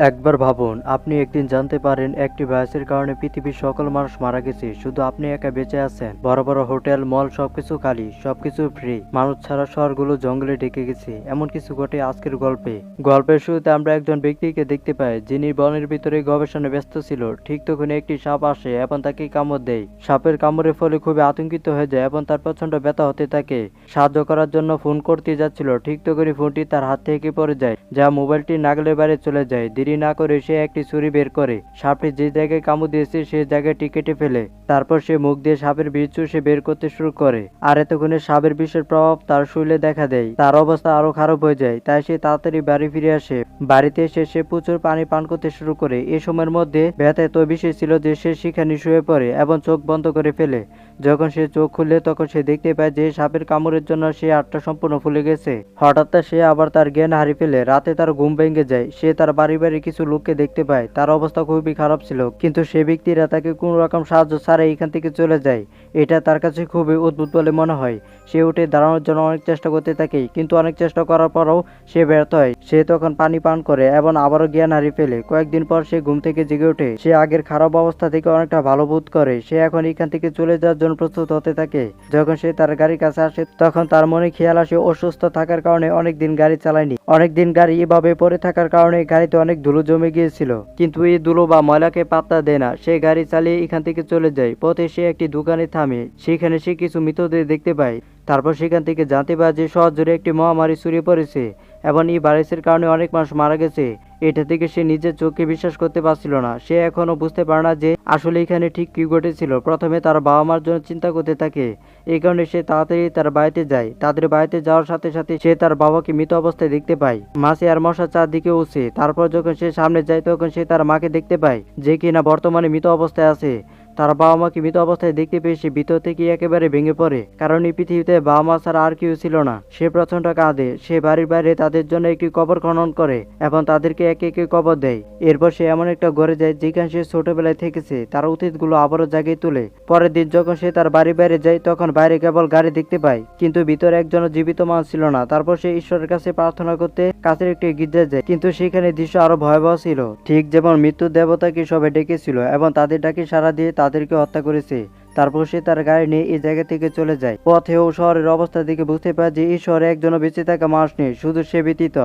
একবার ভাবুন, আপনি একদিন জানতে পারেন একটি ভাইরাসের কারণে পৃথিবীর সকল মানুষ মারা গেছে, শুধু আপনি একা বেঁচে আছেন। বড় বড় হোটেল, মল সবকিছু খালি, সবকিছু ফ্রি। মানুষ ছাড়া শহরগুলো জঙ্গলে ঢেকে গেছে। এমন কিছু ঘটে আজকের গল্পে। গল্পের শুরুতে আমরা একজন ব্যক্তিকে দেখতে পাই, যিনি বনের ভিতরে গবেষণায় ব্যস্ত ছিল। ঠিক তখনই একটি সাপ আসে এবং তাকে কামড় দেয়। সাপের কামড়ের ফলে খুবই আতঙ্কিত হয়ে যায় এবং তার প্রচন্ড ব্যথা হতে থাকে। সাহায্য করার জন্য ফোন করতে যাচ্ছিল, ঠিক তখনই ফোনটি তার হাত থেকে পড়ে যায়, যা মোবাইলটি নাগালের বাইরে চলে যায়। দেরি না করে সে একটি ছুরি বের করে সাপটি যে জায়গায় কামড় দিয়েছে সেই জায়গাটি কেটে ফেলে। তারপর সে মুখ দিয়ে সাপের বিষ চুষে বের করতে শুরু করে। আর এতক্ষণে সাপের বিষের প্রভাব তার শরীরে দেখা দেয়। তার অবস্থা আরো খারাপ হয়ে যায়, তাই সে তাড়াতাড়ি বাড়ি ফিরে আসে। বাড়িতে এসে সে প্রচুর পানি পান করতে শুরু করে। এ সময়ের মধ্যে ব্যথা এত বেশি ছিল যে সে সেখানে শুয়ে পড়ে এবং চোখ বন্ধ করে ফেলে। যখন সে চোখ খুলে তখন সে দেখতে পায় যে সাপের কামড়ের জন্য সে আটটা সম্পূর্ণ ফুলে গেছে। হঠাৎ সে আবার তার জ্ঞান হারিয়ে ফেলে। রাতে তার ঘুম ভেঙে যায়। সে তার বাড়ি কিছু লোককে দেখতে পায়। তার অবস্থা খুবই খারাপ ছিল, কিন্তু সে ব্যক্তিরা তাকে কোনো রকম সাহায্য ছাড়াই এখান থেকে চলে যায়। এটা তার কাছে খুবই অদ্ভুত বলে মনে হয়। সে উঠে দাঁড়ানোর জন্য অনেক চেষ্টা করতে থাকে, কিন্তু অনেক চেষ্টা করার পরও সে ব্যর্থ হয়। সে তখন পানি পান করে এবং আবারও জ্ঞান হারিয়ে ফেলে। কয়েকদিন পর সে ঘুম থেকে জেগে ওঠে। সে আগের খারাপ অবস্থা থেকে অনেকটা ভালো বোধ করে। সে এখন এখান থেকে চলে যাওয়ার জন্য প্রস্তুত হতে থাকে। যখন সে তার গাড়ির কাছে আসে তখন তার মনে খেয়াল আসে অসুস্থ থাকার কারণে অনেকদিন গাড়ি চালায়নি। অনেকদিন গাড়ি এভাবে পড়ে থাকার কারণে গাড়িতে অনেক ধুলো জমে গিয়েছিল, কিন্তু এই ধুলো বা ময়লাকে পাত্তা দেয় না। সে গাড়ি চালিয়ে এখান থেকে চলে যায়। পথে সে একটি দোকানে থামে। সেখানে সে কিছু মৃতদেহ দেখতে পায়। তারপর সেখান থেকে জানতে পারে যে শহর জুড়ে একটি মহামারী ছড়িয়ে পড়েছে এবং এই ভাইরাসের কারণে অনেক মানুষ মারা গেছে। এটা থেকে সে নিজের চোখকে বিশ্বাস করতে পারছিল না। সে এখনো বুঝতে পারে না যে আসলে এখানে ঠিক কি ঘটেছিল। প্রথমে তার বাবা মার জন্য চিন্তা করতে থাকে। এই কারণে সে তাড়াতাড়ি তার বাড়িতে যায়। তাদের বাড়িতে যাওয়ার সাথে সাথে সে তার বাবাকে মৃত অবস্থায় দেখতে পায়। মাছি আর মশা চারদিকে উঠছে। তারপর যখন সে সামনে যায় তখন সে তার মাকে দেখতে পায়, যে কিনা বর্তমানে মৃত অবস্থায় আছে। তার বাবা মাকে মৃত অবস্থায় দেখতে পেয়ে সে ভিতর থেকে একেবারে ভেঙে পড়ে, কারণ এই পৃথিবীতে বাবা মা ছাড়া আর কেউ ছিল না। সে প্রচন্ড কাঁদে। সে বাড়ির বাইরে তাদের জন্য একটি কবর খনন করে এবং তাদেরকে একে একে কবর দেয়। এরপর সে এমন একটা ঘরে যায় যেখানে সে ছোটবেলায় থেকেছে। তার অতীতগুলো আবারও জাগিয়ে তোলে। পরের দিন যখন সে তার বাড়ির বাইরে যায় তখন বাইরে কেবল গাড়ি দেখতে পায়, কিন্তু ভিতরে একজনও জীবিত মানুষ ছিল না। তারপর সে ঈশ্বরের কাছে প্রার্থনা করতে কাছের একটি গির্জায় যায়, কিন্তু সেখানে দৃশ্য আরো ভয়াবহ ছিল। ঠিক যেমন মৃত্যুর দেবতাকে সবাই ডেকেছিল এবং তাদের ডাকে সাড়া দিয়ে তাদেরকে হত্যা করেছে। তারপর সে তার গাড়ি নিয়ে এই জায়গা থেকে চলে যায়। পথেও শহরের অবস্থা দেখে বুঝতে পারে যে এই শহরে একজনও বেঁচে থাকা মানুষ নেই, শুধু সে ব্যতীত।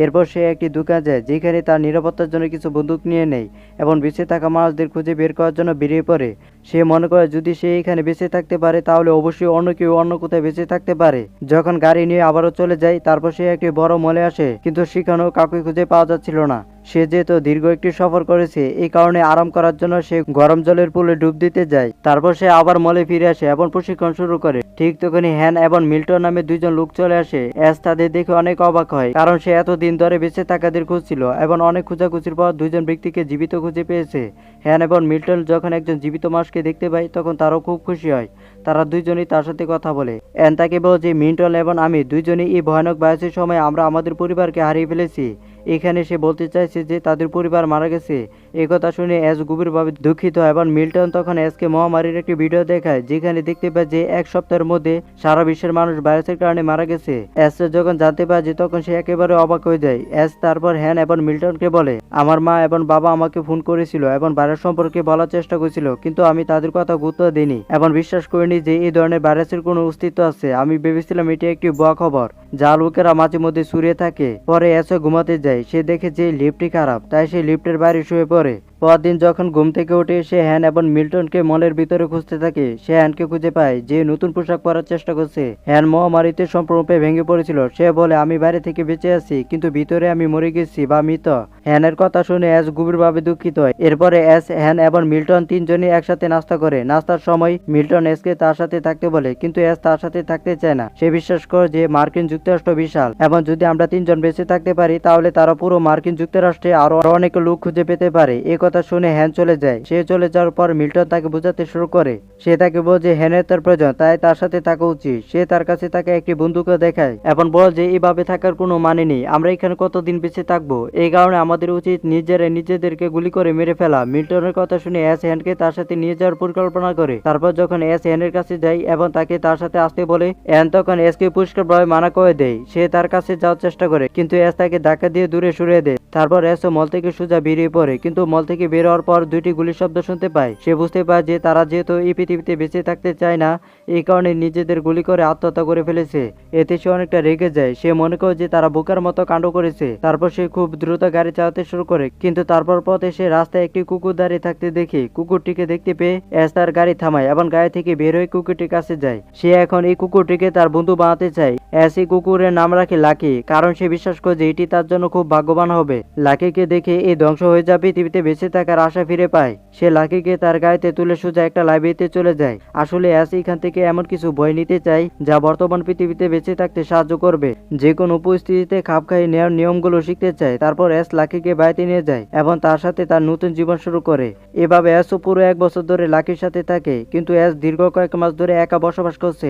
এরপর সে একটি দোকান যায় যেখানে তার নিরাপত্তার জন্য কিছু বন্দুক নিয়ে নেয় এবং বেঁচে থাকা মানুষদের খুঁজে বের করার জন্য বেরিয়ে পড়ে। সে মনে করে যদি সে এখানে বেঁচে থাকতে পারে তাহলে অবশ্যই অন্য কেউ অন্য কোথায় বেঁচে থাকতে পারে। যখন গাড়ি নিয়ে আবারও চলে যায় তারপর সে একটি বড় মলে আসে, কিন্তু সেখানেও কাউকে খুঁজে পাওয়া যাচ্ছিল না। সে যেহেতু দীর্ঘ একটি সফর করেছে এই কারণে আরাম করার জন্য সে গরম জলের পুলে ডুব দিতে যায়। তারপর সে আবার মলে ফিরে আসে এবং প্রশিক্ষণ শুরু করে। ঠিক তখনই হ্যান এবং মিল্টন নামে দুইজন লোক চলে আসে। অ্যাশ তাদের দেখে অনেক অবাক হয়, কারণ সে এতদিন ধরে বেঁচে থাকাদের খুঁজছিল এবং অনেক খোঁজাখুঁজির পর দুইজন ব্যক্তিকে জীবিত খুঁজে পেয়েছে। হ্যান এবং মিল্টন যখন একজন জীবিত মানুষকে দেখতে পায় তখন তারাও খুব খুশি হয়। তারা দুইজনই তার সাথে কথা বলে। অ্যান তাকে বলে যে মিল্টন এবং আমি দুইজনই এই ভয়ানক ভাইরাসের সময় আমরা আমাদের পরিবারকে হারিয়ে ফেলেছি। এখানে সে বলতে চাইছে যে তাদের পরিবার মারা গেছে। একথা শুনে অ্যাশ গভীরভাবে দুঃখিত এবং মিল্টন তখন অ্যাশকে মহামারীর একটি ভিডিও দেখায় যেখানে দেখতে পায় যে এক সপ্তাহের মধ্যে সারা বিশ্বের মানুষ ভাইরাসের কারণে মারা গেছে। অ্যাশ যখন জানতে পারে যে তখন সে একেবারে অবাক হয়ে যায়। অ্যাশ তারপর হ্যান এবং মিল্টনকে বলে, আমার মা এবং বাবা আমাকে ফোন করেছিল এবং ভাইরাস সম্পর্কে বলার চেষ্টা করেছিল, কিন্তু আমি তাদের কথা গুরুত্ব দিইনি এবং বিশ্বাস করিনি যে এই ধরনের ভাইরাসের কোনো অস্তিত্ব আছে। আমি ভেবেছিলাম এটি একটি ভুয়া খবর যা লোকেরা মাঝে মধ্যে ছড়িয়ে থাকে। পরে অ্যাশ ঘুমাতে যায়। সে দেখে যে লিফটটি খারাপ, তাই সে লিফটের বাইরে শুয়ে পড়ে। পরদিন যখন ঘুম থেকে উঠে সে হ্যান এবং মিল্টনকে মলের ভিতরে খুঁজতে থাকে। সে হ্যানকে খুঁজে পায় যে নতুন পোশাক পরার চেষ্টা করছে। হ্যান মহামারীতে সম্পূর্ণরূপে ভেঙে পড়েছিল। সে বলে, আমি বাইরে থেকে বেঁচে আছি, কিন্তু ভিতরে আমি মরে গেছি বা মৃত। হ্যানের কথা শুনে অ্যাশ গভীরভাবে দুঃখিত হয়। এরপরে অ্যাশ, হ্যান এবং মিল্টন তিনজনই একসাথে নাস্তা করে। নাস্তার সময় মিল্টন অ্যাশকে তার সাথে থাকতে বলে, কিন্তু অ্যাশ তার সাথে থাকতে চায় না। সে বিশ্বাস করে যে মার্কিন যুক্তরাষ্ট্র বিশাল এবং যদি আমরা তিনজন বেঁচে থাকতে পারি তাহলে তারা পুরো মার্কিন যুক্তরাষ্ট্রে আরো অনেক লোক খুঁজে পেতে পারে। কথা শুনে হ্যান চলে যায়। সে চলে যাওয়ার পর মিল্টন তাকে বোঝাতে শুরু করে। সে তাকে বোঝে হ্যানের তার প্রয়োজন, তাই তার সাথে থাকা উচিত। সে তার কাছে তাকে একটি বন্দুকও দেখায় এবং বলে যে এভাবে থাকার কোনো মানে নেই, আমরা এখানে কতদিন বেঁচে থাকবো, এই কারণে আমাদের উচিত নিজেদেরকে গুলি করে মেরে ফেলা। মিল্টনের কথা শুনে অ্যাশ হ্যানকে তার সাথে নিয়ে যাওয়ার পরিকল্পনা করে। তারপর যখন অ্যাশ হ্যানের কাছে যায় এবং তাকে তার সাথে আসতে বলে, অ্যান তখন অ্যাশকে পরিষ্কারভাবে মানা করে দেয়। সে তার কাছে যাওয়ার চেষ্টা করে কিন্তু অ্যাশ তাকে ধাক্কা দিয়ে দূরে সরিয়ে দেয়। তারপর অ্যাশও মল থেকে সোজা বেরিয়ে পড়ে, কিন্তু মল থেকে বের হওয়ার পর দুইটি গুলির শব্দ শুনতে পায়। সে বুঝতে পারে যে তারা যেহেতু এই পৃথিবীতে বেঁচে থাকতে চায় না, এই কারণে নিজেদের গুলি করে আত্মহত্যা করে ফেলেছে। এতে সে অনেকটা রেগে যায়। সে মনে করে যে তারা বোকার মতো কাণ্ড করেছে। তারপর সে খুব দ্রুত গাড়ি চালাতে শুরু করে, কিন্তু তারপর পথে সে রাস্তায় একটি কুকুর দাঁড়িয়ে থাকতে দেখে। কুকুরটিকে দেখতে পেয়ে অ্যাশ তার গাড়ি থামায় এবং গাড়ি থেকে বের হয়ে কুকুরটির কাছে যায়। সে এখন এই কুকুরটিকে তার বন্ধু বানাতে চায়। অ্যাশ এই কুকুরের নাম রাখে লাকি, কারণ সে বিশ্বাস করে যে এটি তার জন্য খুব ভাগ্যবান হবে। লাকিকে দেখে এই ধ্বংস হয়ে যাবে পৃথিবীতে বেঁচে থাকার আশা ফিরে পায়। সে লাকিকে তার গাড়িতে তুলে সোজা একটা লাইব্রেরিতে চলে যায়। আসলে অ্যাশ এখান থেকে এমন কিছু বই নিতে চায় যা বর্তমান পৃথিবীতে বেঁচে থাকতে সাহায্য করবে। যে কোনো পরিস্থিতিতে খাপ খাইয়ে নেওয়ার নিয়মগুলো শিখতে চায়। তারপর অ্যাশ লাকিকে বাড়িতে নিয়ে যায় এবং তার সাথে তার নতুন জীবন শুরু করে। এভাবে অ্যাশও পুরো 1 বছর ধরে লাকির সাথে থাকে, কিন্তু অ্যাশ দীর্ঘ কয়েক মাস ধরে একা বসবাস করছে।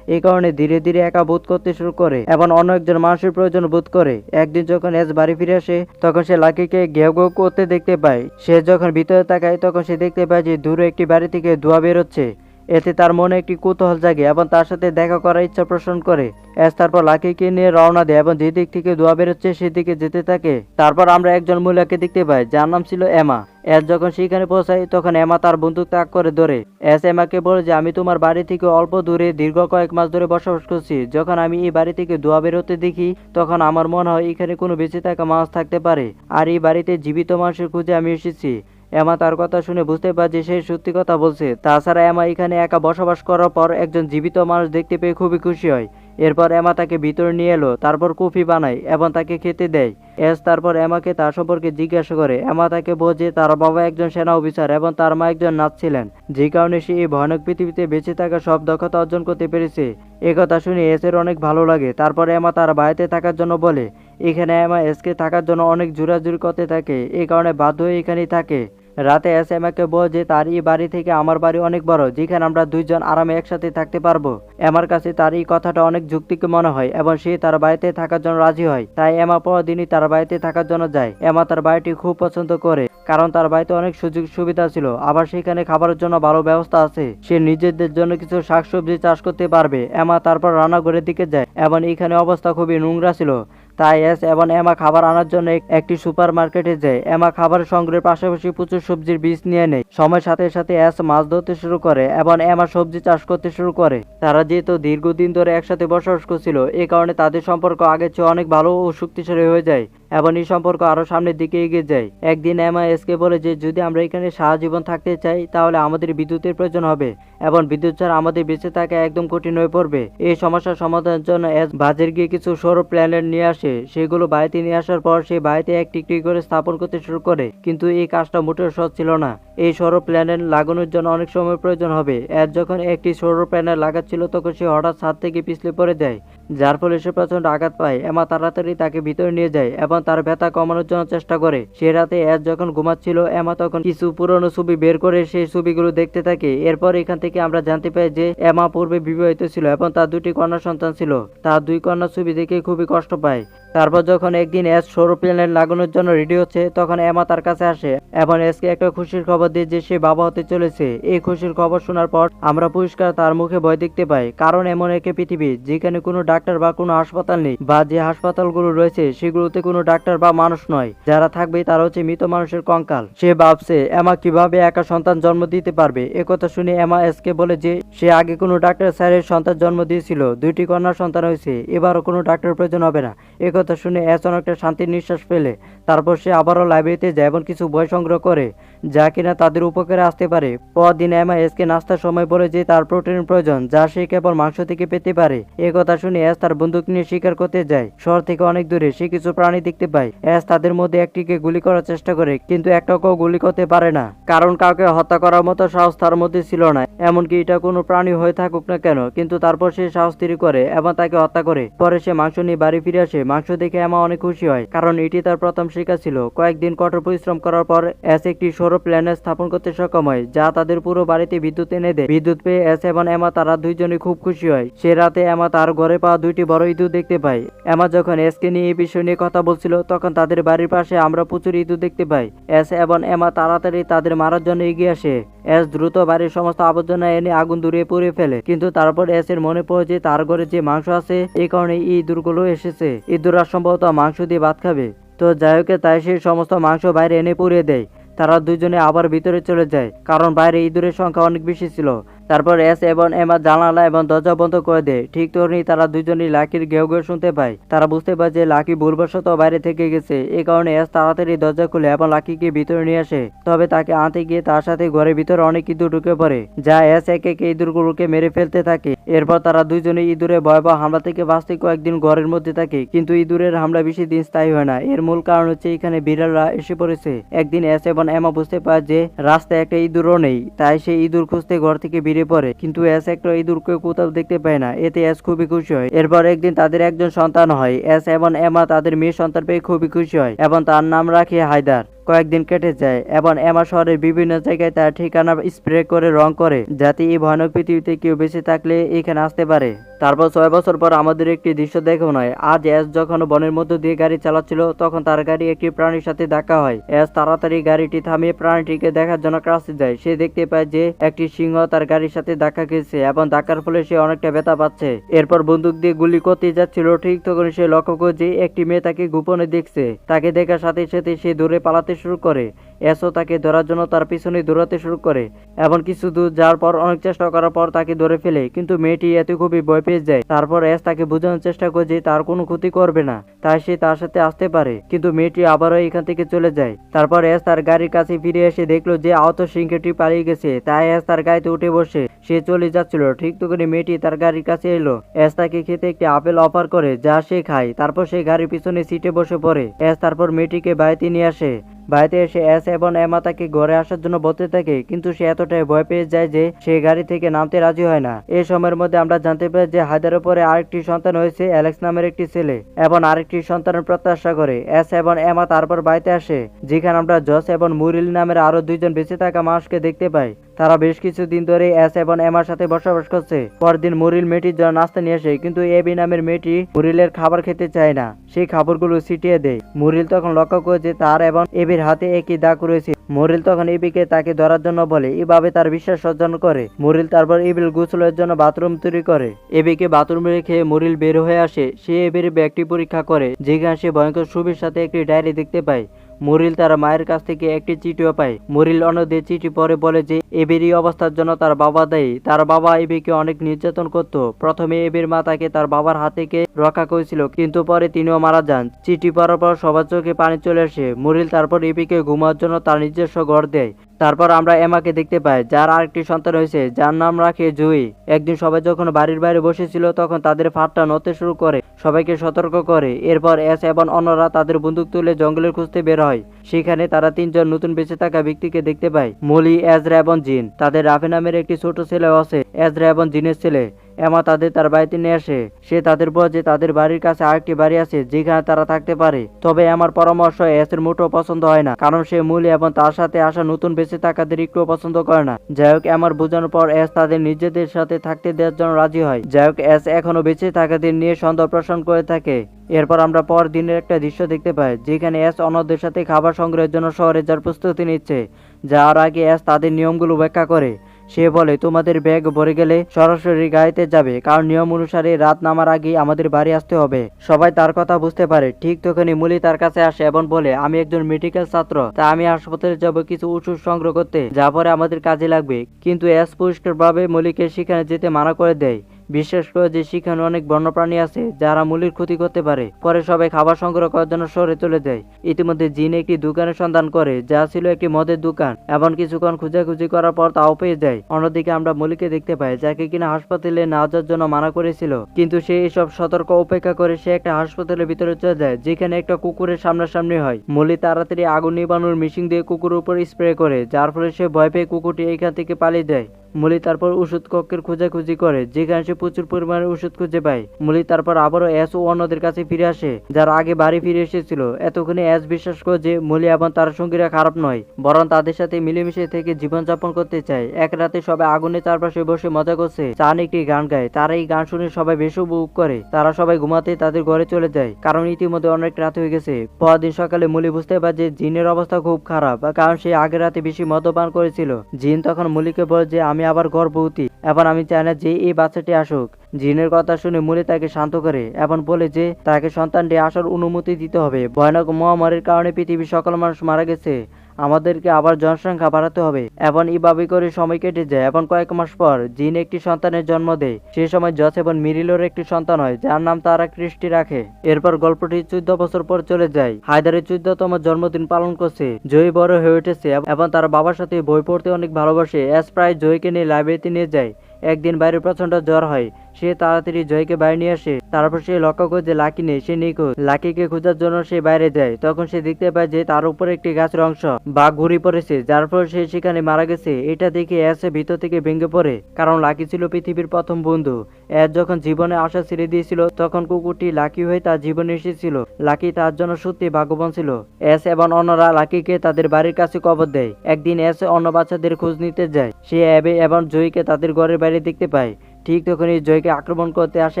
এই কারণে ধীরে ধীরে একা বোধ করতে শুরু করে এবং অন্য একজন মানুষের প্রয়োজন বোধ করে। একদিন যখন অ্যাশ বাড়ি ফিরে আসে তখন সে লাকিকে ঘেউ ঘেউ করতে দেখতে পায়। সে যখন ভিতরে তাকায় তখন সে দেখতে পায় যে দূরে একটি বাড়ি থেকে ধোঁয়া বেরোচ্ছে। এতে তার মনে একটি কৌতূহল জাগে এবং তার সাথে দেখা করার ইচ্ছা পোষণ করে। অ্যাশ তারপর লাকিকে নিয়ে রওনা দেয় এবং যে দিক থেকে ধোঁয়া বেরোচ্ছে সেদিকে যেতে থাকে। তারপর আমরা একজন মহিলাকে দেখতে পাই যার নাম ছিল এমা। অ্যাশ যখন সেখানে পৌঁছায় তখন এমা তার বন্দুক তাক করে ধরে। অ্যাশ এমাকে বলে যে আমি তোমার বাড়ি থেকে অল্প দূরে দীর্ঘ কয়েক মাস ধরে বসবাস করছি। যখন আমি এই বাড়ি থেকে ধোঁয়া বেরোতে দেখি তখন আমার মনে হয় এখানে কোনো বেঁচে থাকা মানুষ থাকতে পারে, আর এই বাড়িতে জীবিত মানুষের খুঁজে আমি এসেছি। এমা তার কথা শুনে বুঝতে পারে যে সে সত্যি কথা বলছে। তাছাড়া এমা এখানে একা বসবাস করার পর একজন জীবিত মানুষ দেখতে পেয়ে খুবই খুশি হয়। এরপর এমা তাকে ভিতরে নিয়ে এলো, তারপর কফি বানায় এবং তাকে খেতে দেয়। অ্যাশ তারপর এমাকে তার সম্পর্কে জিজ্ঞাসা করে। এমা তাকে বোঝে তার বাবা একজন সেনা অফিসার এবং তার মা একজন নার্স ছিলেন, যে কারণে সে এই ভয়ানক পৃথিবীতে বেঁচে থাকা সব দক্ষতা অর্জন করতে পেরেছে। একথা শুনে অ্যাশের অনেক ভালো লাগে। তারপর এমা তার বাড়িতে থাকার জন্য বলে। এখানে এমা অ্যাশকে থাকার জন্য অনেক জোরাজুরি করতে থাকে, এই কারণে বাধ্য হয়ে এখানেই থাকে। রাতে অ্যাশ এমাকে বলে যে তার এই বাড়ি থেকে আমার বাড়ি অনেক বড়, যেখানে আমরা দুইজন আরামে একসাথে থাকতে পারবো। এমার কাছে তার এই কথাটা অনেক যৌক্তিক মনে হয় এবং সে তার বাড়িতে থাকার জন্য রাজি হয়। তাই এমা পরদিনই তার বাড়িতে থাকার জন্য যায়। এমা তার বাড়িটি খুব পছন্দ করে, কারণ তার বাড়িতে অনেক সুযোগ সুবিধা ছিল, আবার সেখানে খাবারের জন্য ভালো ব্যবস্থা আছে। সে নিজেদের জন্য কিছু শাকসবজি চাষ করতে পারবে। এমা তারপর রান্নাঘরের দিকে যায় এবং এখানে অবস্থা খুবই নোংরা ছিল। তাই অ্যাশ এবং এমা খাবার আনার জন্য একটি সুপার মার্কেটে যায়। এমা খাবার সংগ্রহের পাশাপাশি প্রচুর সবজির বীজ নিয়ে নেয়। সময়ের সাথে সাথে অ্যাশ মাছ ধরতে শুরু করে এবং এমা সবজি চাষ করতে শুরু করে। তারা যেহেতু দীর্ঘদিন ধরে একসাথে বসবাস করছিল, এই কারণে তাদের সম্পর্ক আগের চেয়ে অনেক ভালো ও শক্তিশালী হয়ে যায় এবং এই সম্পর্ক আরো সামনের দিকে এগিয়ে যায়। একদিন এমা অ্যাশকে বলে যে যদি আমরা এখানে সারা জীবন থাকতে চাই তাহলে আমাদের বিদ্যুতের প্রয়োজন হবে এবং বিদ্যুৎ ছাড়া আমাদের বেঁচে থাকা একদম কঠিন হয়ে পড়বে। এই সমস্যার সমাধানের জন্য অ্যাশ বাজারে গিয়ে কিছু সৌর প্ল্যানেট নিয়ে আসে। সেগুলো বাড়িতে নিয়ে আসার পর সে বাড়িতে একটি একটি করে স্থাপন করতে শুরু করে, কিন্তু এই কাজটা মোটেও সহজ ছিল না। এই সৌর প্ল্যানেট লাগানোর জন্য অনেক সময় প্রয়োজন হবে। অ্যাশ যখন একটি সৌর প্যানেল লাগাচ্ছিল তখন সে হঠাৎ ছাদ থেকে পিছলে পড়ে যায়, যার ফলে সে প্রচন্ড আঘাত পায়। এমা তাড়াতাড়ি তাকে ভিতরে নিয়ে যায় এবং তার ব্যথা কমানোর জন্য চেষ্টা করে। সে রাতে অ্যাশ যখন ঘুমাচ্ছিল এমা তখন কিছু পুরনো ছবি বের করে সেই ছবিগুলো দেখতে থাকে। এরপর এখান থেকে আমরা জানতে পাই যে এমা পূর্বে বিবাহিত ছিল এবং তার 2টি কন্যা সন্তান ছিল। তার 2 কন্যা ছবি দেখে খুবই কষ্ট পায়। তারপর যখন একদিন অ্যাশ সৌর প্যানেল লাগানোর জন্য রেডি হচ্ছে তখন এমা তার কাছে আসে এবং অ্যাশকে একটা খুশির খবর দিয়ে যে সে বাবা হতে চলেছে। এই খুশির খবর শোনার পর আমরা পরিষ্কার তার মুখে ভয় দেখতে পাই, কারণ এমন একটি পৃথিবী যেখানে কোনো ডাক্তার বা কোনো হাসপাতাল নেই, বা যে হাসপাতালগুলো রয়েছে সেগুলোতে কোনো ডাক্তার বা মানুষ নয়, যারা থাকবে তারা হচ্ছে মৃত মানুষের কঙ্কাল। সে ভাবছে এমা কিভাবে একা সন্তান জন্ম দিতে পারবে। একথা শুনে এমা অ্যাশকে বলে যে সে আগে কোনো ডাক্তার স্যারের সন্তান জন্ম দিয়েছিল, 2টি কন্যা সন্তান হয়েছে, এবারও কোনো ডাক্তারের প্রয়োজন হবে না। একথা শুনে অ্যাশ অনেকটা শান্তির নিঃশ্বাস ফেলে। তারপর সে আবারও লাইব্রেরিতে যায় এবং কিছু বই সংগ্রহ করে যা কিনা তাদের উপকারে আসতে পারে। পরদিন এমা অ্যাশকে নাস্তার সময় বলে যে তার প্রোটিনের প্রয়োজন, যা সে কেবল মাংস থেকে পেতে পারে। একথা শুনে অ্যাশ তার বন্দুক নিয়ে শিকার করতে যায়। শহর থেকে অনেক দূরে সে কিছু প্রাণী দেখতে পায়। অ্যাশ তাদের মধ্যে একটিকে গুলি করার চেষ্টা করে, কিন্তু একটাকেও গুলি করতে পারে না, কারণ কাউকে হত্যা করার মতো সাহস তার মধ্যে ছিল না, এমনকি এটা কোনো প্রাণী হয়ে থাকুক না কেন। কিন্তু তারপর সে সাহস তৈরি করে এবং তাকে হত্যা করে। পরে সে মাংস নিয়ে বাড়ি ফিরে আসে। মাংস দেখে এমা অনেক খুশি হয়, কারণ এটি তার প্রথম শিকার ছিল। কয়েকদিন কঠোর পরিশ্রম করার পর এস একটি সৌর প্ল্যানেট স্থাপন করতে সক্ষম হয়, যা তাদের পুরো বাড়িতে বিদ্যুৎ এনে দেয়। বিদ্যুৎ পেয়ে এস এবং এমা তারা দুইজনই খুব খুশি হয়। সে রাতে এমা তার ঘরে পাওয়া দুইটি বড় ইঁদুর দেখতে পায়। এমা যখন এসকে নিয়ে এই বিষয় নিয়ে কথা বলছিল, তখন তাদের বাড়ির পাশে আমরা প্রচুর ইঁদুর দেখতে পাই। এস এবং এমা তাড়াতাড়ি তাদের মারার জন্য এগিয়ে আসে। এস দ্রুত বাড়ির সমস্ত আবর্জনা এনে আগুন ধরিয়ে পুড়িয়ে ফেলে, কিন্তু তারপর এস এর মনে পড়ে যে তার ঘরে যে মাংস আছে, এই কারণে এই ইঁদুরগুলো এসেছে। ইঁদুররা সম্ভবত মাংস দিয়ে ভাত খাবে। তো যাই হোক, তাই সেই সমস্ত মাংস বাইরে এনে পুড়িয়ে দেয়। তারা দুজনে আবার ভিতরে চলে যায়, কারণ বাইরে ইঁদুরের সংখ্যা অনেক বেশি ছিল। তারপর এস এবং এমা জানালা এবং দরজা বন্ধ করে দেয়। ঠিক তখনই তারা দুজনেই লাকির ঘেউ ঘেউ শুনতে পায়। তারা বুঝতে পারে যে লাকি ভুলবশত বাইরে থেকে গেছে। এই কারণে এস তাড়াতাড়ি দরজা খুলে এবং লাকিকে ভিতরে নিয়ে আসে। তবে তাকে আনতে গিয়ে তার সাথে ঘরের ভিতরে অনেক ইঁদুর ঢুকে পড়ে, যা এস একে একে ইঁদুরগুলোকে মেরে ফেলতে থাকে। এরপর তারা দুজনেই ইঁদুরের ভয়াবহ হামলা থেকে বাঁচতে কয়েকদিন ঘরের মধ্যে থাকে, কিন্তু ইঁদুরের হামলা বেশি দিন স্থায়ী হয় না। এর মূল কারণ হচ্ছে এখানে বিড়ালরা এসে পড়েছে। একদিন এস এবং এমা বুঝতে পারে যে রাস্তায় একটা ইঁদুরও নেই, তাই সে ইঁদুর খুঁজতে ঘর থেকে বেরিয়ে পড়ে, কিন্তু এস একটা ইঁদুরকে কোথাও দেখতে পায় না। এতে এস খুবই খুশি হয়। এরপর একদিন তাদের একজন সন্তান হয়। এস এবং এমা তাদের মেয়ে সন্তান পেয়ে খুবই খুশি হয় এবং তার নাম রাখে হায়দার। কয়েকদিন কেটে যায় এবং এমা শহরের বিভিন্ন জায়গায় তার ঠিকানা স্প্রে করে রং করে, যাতে এই ভয়ানক পৃথিবীতে কেউ বেঁচে থাকলে এখানে আসতে পারে। তারপর 6 বছর পর আমাদের একটি দৃশ্য দেখো নয়। আজ এস যখন বনের মধ্য দিয়ে গাড়ি চালাচ্ছিল, তখন তার গাড়ি একটি প্রাণীর সাথে ধাক্কা হয়। এস তাড়াতাড়ি গাড়িটি থামিয়ে প্রাণীটিকে দেখার জন্য কাছে যায়। সে দেখতে পায় যে একটি সিংহ তার গাড়ির সাথে ধাক্কা খেয়েছে এবং ধাক্কার ফলে সে অনেকটা ব্যথা পাচ্ছে। এরপর বন্দুক দিয়ে গুলি করতে যাচ্ছিল, ঠিক তখন সে লক্ষ্য করে যে একটি মেয়ে তাকে গোপনে দেখছে। তাকে দেখার সাথে সাথে সে দৌড়ে পালাতে শুরু করে। এসও তাকে ধরার জন্য তার পিছনে দৌড়াতে শুরু করে এবং কিছু দূর যাওয়ার পর অনেক চেষ্টা করার পর তাকে ধরে ফেলে, কিন্তু মেয়েটি এতে খুবই ভয় পেয়ে যায়। তারপর এস তাকে বোঝানোর চেষ্টা করে যে তার কোনো ক্ষতি করবে না, তাই সে তার সাথে আসতে পারে, কিন্তু মেয়েটি আবারও এখান থেকে চলে যায়। তারপর এস তার গাড়ির কাছে ফিরে এসে দেখলো যে আহত সিংহটি পালিয়ে গেছে, তাই এস তার গাড়িতে উঠে বসে সে চলে যাচ্ছিল। ঠিক তখনই মেয়েটি তার গাড়ির কাছে এলো। এস তাকে খেতে একটি আপেল অফার করে, যা সে খায়। তারপর সে গাড়ির পিছনে সিটে বসে পড়ে। এস তারপর মেয়েটিকে বাড়িতে নিয়ে আসে। বাড়িতে এসে এস এবং এমা তাকে ঘরে আসার জন্য বলতে থাকে, কিন্তু সে এতটাই ভয় পেয়ে যায় যে সে গাড়ি থেকে নামতে রাজি হয় না। এই সময়ের মধ্যে আমরা জানতে পারি যে হায়দারের পরে আরেকটি সন্তান হয়েছে, অ্যালেক্স নামের একটি ছেলে, এবং আরেকটি সন্তানের প্রত্যাশা করে। এস এবং এমা তারপর বাড়িতে আসে, যেখানে আমরা জস এবং মুরিল নামের আরো দুইজন বেঁচে থাকা মানুষকে দেখতে পাই। তারা বেশ কিছুদিন ধরে এস এবং এমার সাথে বসবাস করছে। পরদিন মুরিল মেয়েটির জন্য নাস্তা নিয়ে আসে, কিন্তু এবি নামের মেয়েটি মুরিলের খাবার খেতে চায় না। সেই খাবারগুলো ছিটিয়ে দেয়। মুরিল তখন লক্ষ্য করে যে তার এবং এবির হাতে একই দাগ রয়েছে। মুরিল তখন এবিকে তাকে ধরার জন্য বলে, এভাবে তার বিশ্বাস অর্জন করে। মুরিল তারপর এবির গোসলের জন্য বাথরুম তৈরি করে। এবিকে বাথরুমে রেখে মুরিল বের হয়ে আসে। সে এবির ব্যাগটি পরীক্ষা করে, যেখানে সে ভয়ঙ্কর ছবির সাথে একটি ডায়েরি দেখতে পায়। মুরিল তার মায়ের কাছ থেকে একটি চিঠিও পায়। মুরিল অন্যদের চিঠি পরে বলে যে এবির এই অবস্থার জন্য তার বাবা দায়ী। তার বাবা এবিকে অনেক নির্যাতন করত। প্রথমে এবির মা তাকে তার বাবার হাত থেকে রক্ষা করেছিল, কিন্তু পরে তিনিও মারা যান। চিঠি পড়ার পর সবার চোখে পানি চলে আসে। মুরিল তারপর এবিকে ঘুমানোর জন্য তার নিজস্ব ঘর দেয়। তারপর আমরা এমাকে দেখতে পাই, যার আরেকটি সন্তান হয়েছে, যার নাম রাখে জুই। একদিন সবাই যখন বাড়ির বাইরে বসেছিল, তখন তাদের ফাঁদটা নড়তে শুরু করে, সবাইকে সতর্ক করে। এরপর এস এবং অন্যরা তাদের বন্দুক তুলে জঙ্গলের খুঁজতে বের হয়। সেখানে তারা তিনজন নতুন বেঁচে থাকা ব্যক্তিকে দেখতে পায়, মলি, এজরা এবং জিন। তাদের রাফি নামের একটি ছোট ছেলেও আছে, এজরা এবং জিনের ছেলে। এমা তাদের তার বাড়িতে নিয়ে আসে। সে তাদের বলে যে তাদের বাড়ির কাছে আরেকটি বাড়ি আছে, যেখানে তারা থাকতে পারে। তবে আমার পরামর্শ এসের মোটেও পছন্দ হয় না, কারণ সে মূলি এবং তার সাথে আসা নতুন বেঁচে থাকাদের একটুও পছন্দ করে না। যাই হোক, আমার বোঝানোর পর এস তাদের নিজেদের সাথে থাকতে দেওয়ার জন্য রাজি হয়। যাই হোক, এস এখনো বেঁচে থাকাদের নিয়ে সন্দেহ পোষণ করে থাকে। এরপর আমরা পর দিনের একটা দৃশ্য দেখতে পাই, যেখানে এস অন্যদের সাথে খাবার সংগ্রহের জন্য শহরে যাওয়ার প্রস্তুতি নিচ্ছে। যাওয়ার আগে এস তাদের নিয়মগুলো ব্যাখ্যা করে। সে বলে, তোমাদের ব্যাগ ভরে গেলে সরাসরি গাড়িতে যাবে, কারণ নিয়ম অনুসারে রাত নামার আগে আমাদের বাড়ি আসতে হবে। সবাই তার কথা বুঝতে পারে। ঠিক তখনই মুলি তার কাছে আসে এবং বলে, আমি একজন মেডিকেল ছাত্র, তাই আমি হাসপাতালে যাব কিছু ওষুধ সংগ্রহ করতে, যা পরে আমাদের কাজে লাগবে। কিন্তু এস পরিষ্কারভাবে মুলিকে সেখানে যেতে মানা করে দেয়। বিশেষ করে যে সেখানে অনেক বন্যপ্রাণী আছে যারা মুলির ক্ষতি করতে পারে। পরে সবাই খাবার সংগ্রহ করার জন্য শহরে চলে যায়। ইতিমধ্যে জিন একটি দোকানের সন্ধান করে, যা ছিল একটি মদের দোকান, এবং কিছুক্ষণ খুঁজাখুঁজি করার পর তাও পেয়ে যায়। অন্যদিকে আমরা মলিকে দেখতে পাই, যাকে কিনা হাসপাতালে না যাওয়ার জন্য মানা করেছিল, কিন্তু সে এসব সতর্ক উপেক্ষা করে সে একটা হাসপাতালের ভিতরে চলে যায়, যেখানে একটা কুকুরের সামনাসামনি হয়। মলি তাড়াতাড়ি আগুন নিবানোর মেশিন দিয়ে কুকুরের উপর স্প্রে করে, যার ফলে সে ভয় পেয়ে কুকুরটি এখান থেকে পালিয়ে যায়। মুলি তারপর ওষুধ কক্ষের খোঁজাখুঁজি করে, যেখানে সে প্রচুর পরিমাণে ওষুধ খুঁজে পায়। মুলি তারপর আবারও অ্যাশ ও অন্যদের কাছে ফিরে আসে, যারা আগে বাড়ি ফিরে এসেছিল। এতক্ষণে অ্যাশ বিশ্বাস করে যে মুলি এবং তার সঙ্গীরা খারাপ নয়, বরং তাদের সাথে মিলেমিশে থেকে জীবনযাপন করতে চায়। এক রাতে সবাই আগুনের চারপাশে বসে মজা করছে, চান একটি গান গায়। তারা এই গান শুনে সবাই বেশ উপভোগ করে। তারা সবাই ঘুমাতে তাদের ঘরে চলে যায়, কারণ ইতিমধ্যে অনেক রাত হয়ে গেছে। পরদিন সকালে মুলি বুঝতে পারে যে জিনের অবস্থা খুব খারাপ, কারণ সে আগের রাতে বেশি মদ্যপান করেছিল। জিন তখন মুলিকে বলে যে আমি আবার গর্ভবতী, এবং আমি চাই না যে এই বাচ্চাটি আসুক। জিনের কথা শুনে মুলি তাকে শান্ত করে এবং বলে যে তাকে সন্তানটি আসার অনুমতি দিতে হবে। ভয়ানক মহামারীর কারণে পৃথিবীর সকল মানুষ মারা গেছে, আমাদেরকে আবার জনসংখ্যা বাড়াতে হবে। এবং এইভাবে করে সময় কেটে যায় এবং কয়েক মাস পর জিন একটি সন্তানের জন্ম দেয়। সে সময় জস এবং মিরিলের একটি সন্তান হয়, যার নাম তারা ক্রিস্টি রাখে। এরপর গল্পটি 14 বছর পর চলে যায়। হায়দারের 14তম জন্মদিন পালন করছে। জয়ী বড় হয়ে উঠেছে এবং তার বাবার সাথে বই পড়তে অনেক ভালোবাসে। অ্যাশ প্রায় জয়কে নিয়ে লাইব্রেরিতে নিয়ে যায়। একদিন বাইরে প্রচন্ড জ্বর হয়, সে তাড়াতাড়ি জয়কে বাইরে নিয়ে আসে। তারপর সে লক্ষ্য করে যে লাকি নেই, সে নিখোঁজ। লাকিকে খোঁজার জন্য সে বাইরে যায়। তখন সে দেখতে পায় যে তার উপরে একটি গাছের অংশ বা ঘুরি পড়েছে, যার ফলে সে সেখানে মারা গেছে। এটা দেখে অ্যাশ ভিতর থেকে ভেঙে পড়ে, কারণ লাকি ছিল পৃথিবীর প্রথম বন্ধু। অ্যাশ যখন জীবনে আশা ছেড়ে দিয়েছিল, তখন কুকুরটি লাকি হয়ে তার জীবনে এসেছিল। লাকি তার জন্য সত্যি ভাগ্যবান ছিল। অ্যাশ এবং অন্যরা লাকিকে তাদের বাড়ির কাছে কবর দেয়। একদিন অ্যাশ অন্য বাচ্চাদের খোঁজ নিতে যায়। সে অ্যাবে এবং জয়কে তাদের ঘরের বাইরে দেখতে পায়। ঠিক তখনই জয়কে আক্রমণ করতে আসা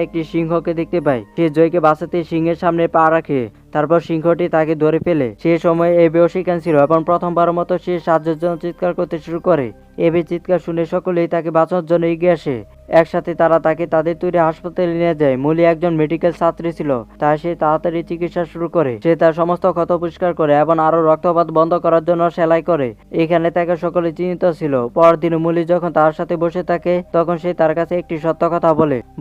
একটি সিংহকে দেখতে পায়। সে জয়কে বাঁচাতে সিংহের সামনে পা রাখে, তারপর সিংহটি তাকে ধরে ফেলে। সে সময় এবেও সেখানে ছিল এবং প্রথমবারের মতো সে সাহায্যের জন্য চিৎকার করতে শুরু করে। এবে চিৎকার শুনে সকলেই তাকে বাঁচানোর জন্য এগিয়ে আসে। একসাথে তারা তাকে তাদের তৈরি হাসপাতালে নিয়ে যায়। মুলি একজন মেডিকেল ছাত্রী ছিল, তাই সে তাড়াতাড়ি চিকিৎসা শুরু করে। সে তার সমস্ত ক্ষত পরিষ্কার করে এবং আরো রক্তপাত বন্ধ করার জন্য সেলাই করে। এখানে তাকে সকলে চিন্তিত ছিল। পরদিন মুলি যখন তার সাথে বসে থাকে, তখন সে তার কাছে একটি সত্য কথা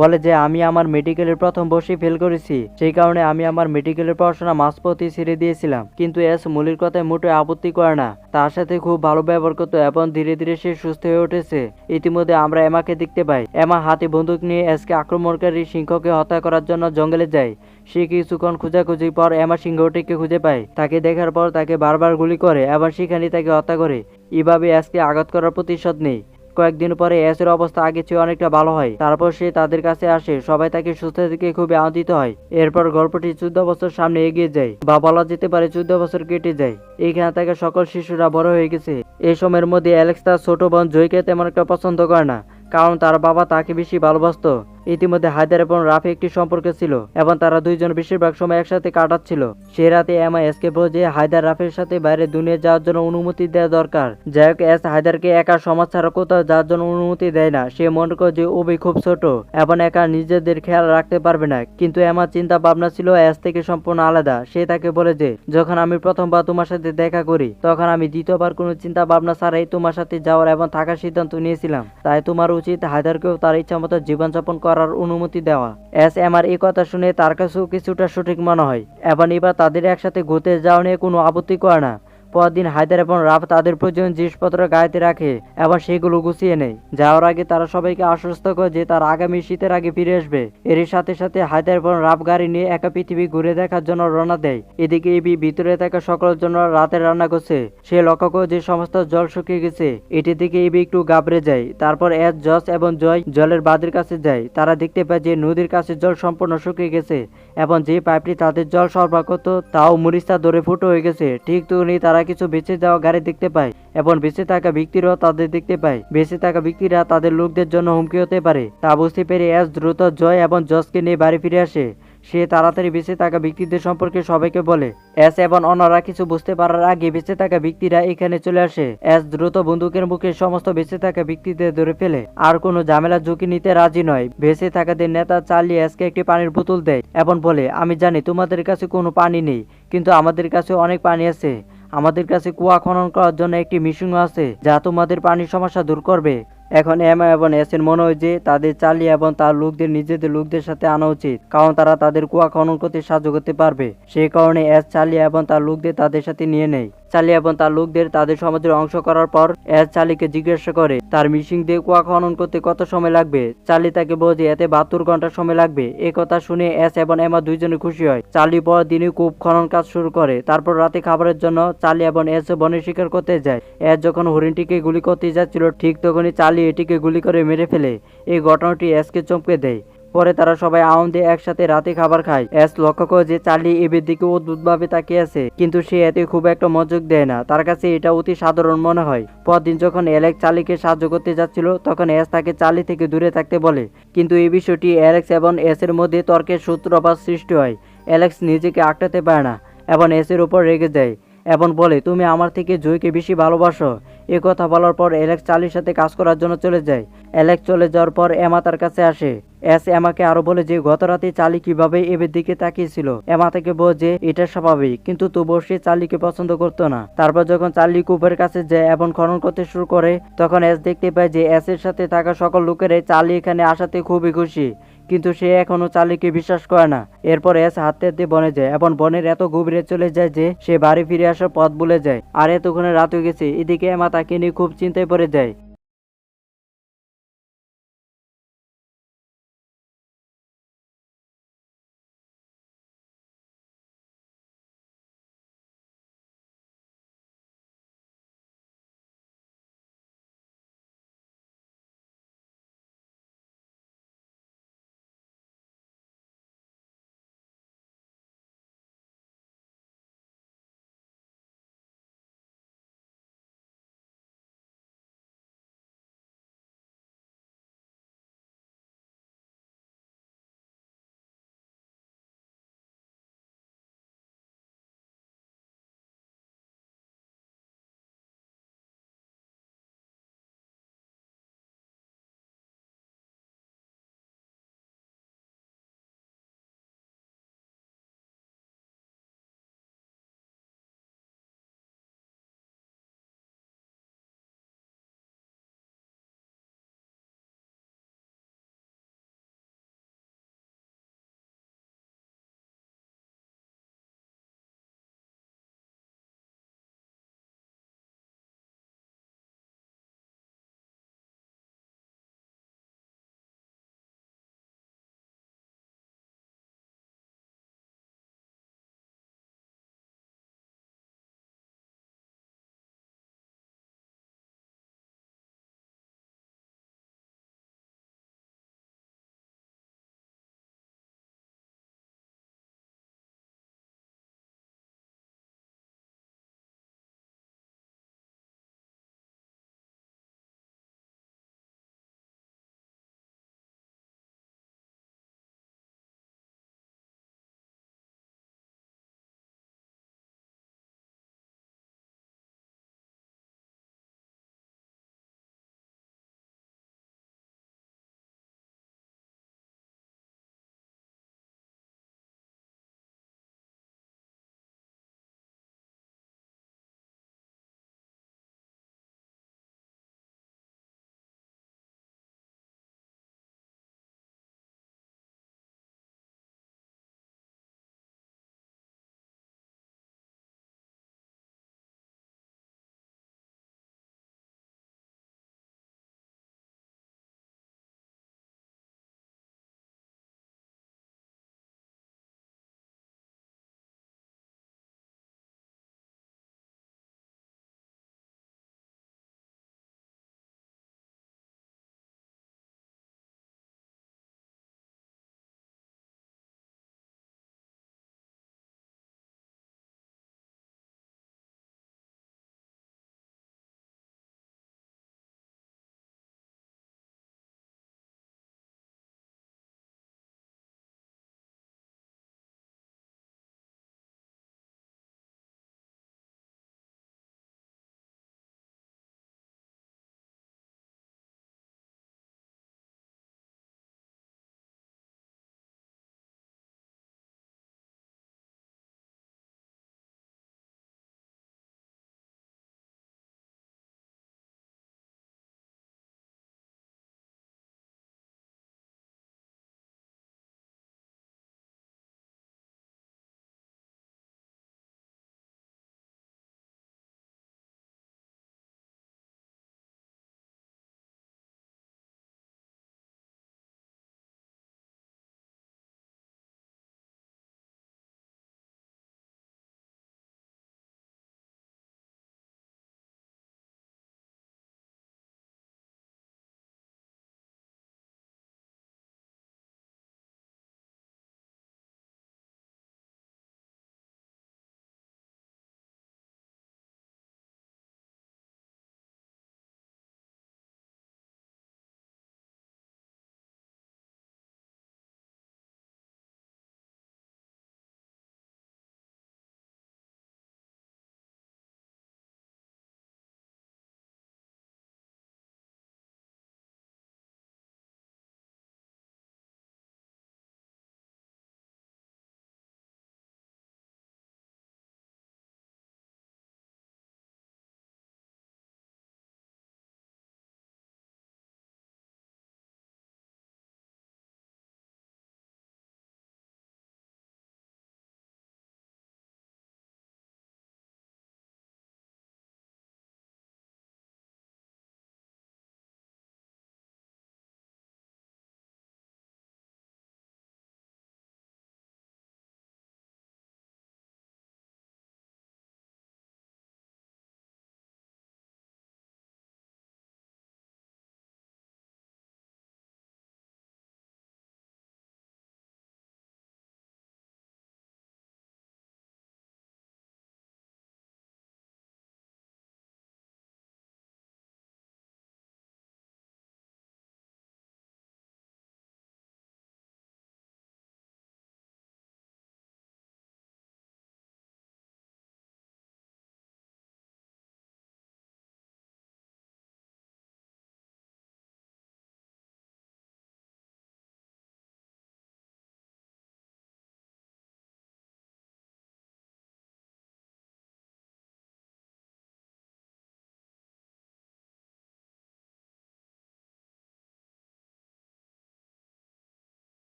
বলে যে আমি আমার মেডিকেলের প্রথম বর্ষে ফেল করেছি, সেই কারণে আমি আমার মেডিকেলের পড়াশোনা মাঝপথে ছেড়ে দিয়েছিলাম। কিন্তু এস মুলির কথায় মোটেও আপত্তি করে না, তার সাথে খুব ভালো ব্যবহার করতো এবং ধীরে ধীরে সে সুস্থ হয়ে উঠেছে। ইতিমধ্যে আমরা এমাকে দেখতে পাই। এমা হাতে বন্দুক নিয়ে এসকে আক্রমণকারী সিংহকে হত্যা করার জন্য জঙ্গলে যায়। সে কিছুক্ষণ খোঁজাখুঁজির পর এমা সিংহটিকে খুঁজে পায়। তাকে দেখার পর তাকে বারবার গুলি করে এবং সেখানে তাকে হত্যা করে। এভাবে এসকে আঘাত করার প্রতিশোধ নেই। কয়েকদিন পরে অ্যাশের অবস্থা আগে চেয়ে অনেকটা ভালো হয়। তারপর সে তাদের কাছে আসে, সবাই তাকে সুস্থ দেখে খুবই আনন্দিত হয়। এরপর গল্পটি 14 বছর সামনে এগিয়ে যায়, বা বলা যেতে পারে 14 বছর কেটে যায়। এইখানে থেকে সকল শিশুরা বড় হয়ে গেছে। এই সময়ের মধ্যে অ্যালেক্স তার ছোট বোন জয়কে তেমন একটা পছন্দ করে না, কারণ তার বাবা তাকে বেশি ভালোবাসতো। ইতিমধ্যে হায়দার এবং রাফি একটি সম্পর্কে ছিল এবং তারা দুইজন বেশিরভাগ সময় একসাথে কাটাচ্ছিল। সে রাতে এমা এসকে বলে যে হায়দার রাফির সাথে বাইরে দুনিয়া যাওয়ার জন্য অনুমতি দেওয়া দরকার। যাই হোক, এস হায়দারকে একা সমাজ ছাড়া কোথাও যাওয়ার জন্য অনুমতি দেয় না। সে মনে করে যে ওবি খুব ছোট এবং একা নিজেদের খেয়াল রাখতে পারবে না। কিন্তু এমার চিন্তা ভাবনা ছিল এস থেকে সম্পূর্ণ আলাদা। সে তাকে বলে যে যখন আমি প্রথমবার তোমার সাথে দেখা করি, তখন আমি দ্বিতীয়বার কোনো চিন্তা ভাবনা ছাড়াই তোমার সাথে যাওয়ার এবং থাকার সিদ্ধান্ত নিয়েছিলাম। তাই তোমার উচিত হায়দারকেও তার ইচ্ছা মতো জীবনযাপন করার অনুমতি দেওয়া। এস এমার এই কথা শুনে তার কাছেও কিছুটা সঠিক মনে হয় এবং এবার তাদের একসাথে ঘুরতে যাওয়া নিয়ে কোনো আপত্তি করে না। পরদিন হায়দার এবং রাফ তাদের প্রয়োজনীয় জিনিসপত্র গাড়িতে রাখে এবং সেগুলো গুছিয়ে নেয়। যাওয়ার আগে তারা সবাইকে আশ্বস্ত করে যে তার আগামী শীতের আগে ফিরে আসবে। এর সাথে সাথে হায়দার এবং রাফ গাড়ি নিয়ে একা পৃথিবী ঘুরে দেখার জন্য রওনা দেয়। এদিকে এবি ভিতরে থাকা সকলের জন্য রাতের রান্না করছে। সে লক্ষ্য করে যে সমস্ত জল শুকিয়ে গেছে। এটি দিকে এবি একটু ঘাবড়ে যায়। তারপর এস, জস এবং জয় জলের বাঁধের কাছে যায়। তারা দেখতে পায় যে নদীর কাছে জল সম্পূর্ণ শুকিয়ে গেছে এবং যে পাইপটি তাদের জল সরবরাহ করতো তাও মরিচা ধরে ফুটো হয়ে গেছে। ঠিক তখনই তারা কিছু বেঁচে যাওয়া গাড়ি দেখতে পায় এবং বেঁচে থাকা ব্যক্তিরাও তাদের দেখতে পায়। বেঁচে থাকা ব্যক্তিরা তাদের লোকদের জন্য হুমকি হতে পারে। তা বুঝতে পেরে এস দ্রুত জয় এবং জসকে নিয়ে বাড়ি ফিরে আসে। সে তাড়াতাড়ি বেঁচে থাকা ব্যক্তিদের সম্পর্কে সবাইকে বলে। এস এবং অন্যরা কিছু বুঝতে পারার আগে বেঁচে থাকা ব্যক্তিরা এখানে চলে আসে। এস দ্রুত বন্দুকের মুখে সমস্ত বেঁচে থাকা ব্যক্তিদের ধরে ফেলে। আর কোনো ঝামেলা ঝুঁকি নিতে রাজি নয়। বেঁচে থাকাদের নেতা চার্লি এসকে একটি পানির বোতল দেয় এবং বলে, আমি জানি তোমাদের কাছে কোনো পানি নেই, কিন্তু আমাদের কাছে অনেক পানি আছে। আমাদের কাছে কুয়া খনন করার জন্য একটি মেশিন আছে যা তোমাদের পানির সমস্যা দূর করবে। এখন এমা এবং এসের মনে হয় যে তাদের চার্লি এবং তার লোকদের নিজেদের লোকদের সাথে আনা উচিত, কারণ তারা তাদের কুয়া খনন করতে সাহায্য করতে পারবে। সেই কারণে এস চার্লি এবং তার লোকদের তাদের সাথে নিয়ে নেয়। চার্লি এবং তার লোকদের তাদের সমাজের অংশ করার পর এস চার্লিকে জিজ্ঞাসা করে তার মিশিং দিয়ে কুয়া খনন করতে কত সময় লাগবে। চার্লি তাকে বোঝে এতে 72 ঘন্টা সময় লাগবে। এ কথা শুনে এস এবং এমা দুইজনে খুশি হয়। চার্লি পর দিনই কূপ খনন কাজ শুরু করে। তারপর রাতে খাবারের জন্য চার্লি এবং এস বনে শিকার করতে যায়। এস যখন হরিণটিকে গুলি করতে যাচ্ছিল ঠিক তখনই চার্লি এটিকে গুলি করে মেরে ফেলে। এই ঘটনাটি এসকে চমকে দেয়। পরে তারা সবাই আনন্দে একসাথে রাতে খাবার খায়। এস লক্ষ্য করে যে চার্লি এবের দিকে অদ্ভুতভাবে তাকিয়ে আছে, কিন্তু সে এতে খুব একটা মনোযোগ দেয় না। তার কাছে এটা অতি সাধারণ মনে হয়। পরদিন যখন অ্যালেক্স চার্লিকে সাহায্য করতে যাচ্ছিল তখন এস তাকে চার্লি থেকে দূরে থাকতে বলে, কিন্তু এই বিষয়টি অ্যালেক্স এবং এস এর মধ্যে তর্কের সূত্রপাত সৃষ্টি হয়। অ্যালেক্স নিজেকে আটকাতে পারে না এবং এস এর উপর রেগে যায় এবং বলে, তুমি আমার থেকে জয়কে বেশি ভালোবাসো। এ কথা বলার পর অ্যালেক্স চার্লির সাথে কাজ করার জন্য চলে যায়। অ্যালেক্স চলে যাওয়ার পর এমা তার কাছে আসে। এস এমাকে আরো বলে যে গত রাতে চার্লি কিভাবে এবের দিকে তাকিয়েছিল। এমা তাকে বোঝে এটা স্বাভাবিক, কিন্তু তবুও সে চার্লিকে পছন্দ করতো না। তারপর যখন চার্লি কূপের কাছে যায় এবং খনন করতে শুরু করে তখন এস দেখতে পায় যে এস এর সাথে থাকা সকল লোকেরাই চার্লি এখানে আসাতে খুবই খুশি, কিন্তু সে এখনো চার্লিকে বিশ্বাস করে না। এরপর এস হাঁটতে হাঁটতে বনে যায় এবং বনের এত গভীরে চলে যায় যে সে বাড়ি ফিরে আসার পথ ভুলে যায়। আর এতক্ষণে রাত হয়ে গেছে। এদিকে এমা তাকে নিয়ে খুব চিন্তায় পড়ে যায়।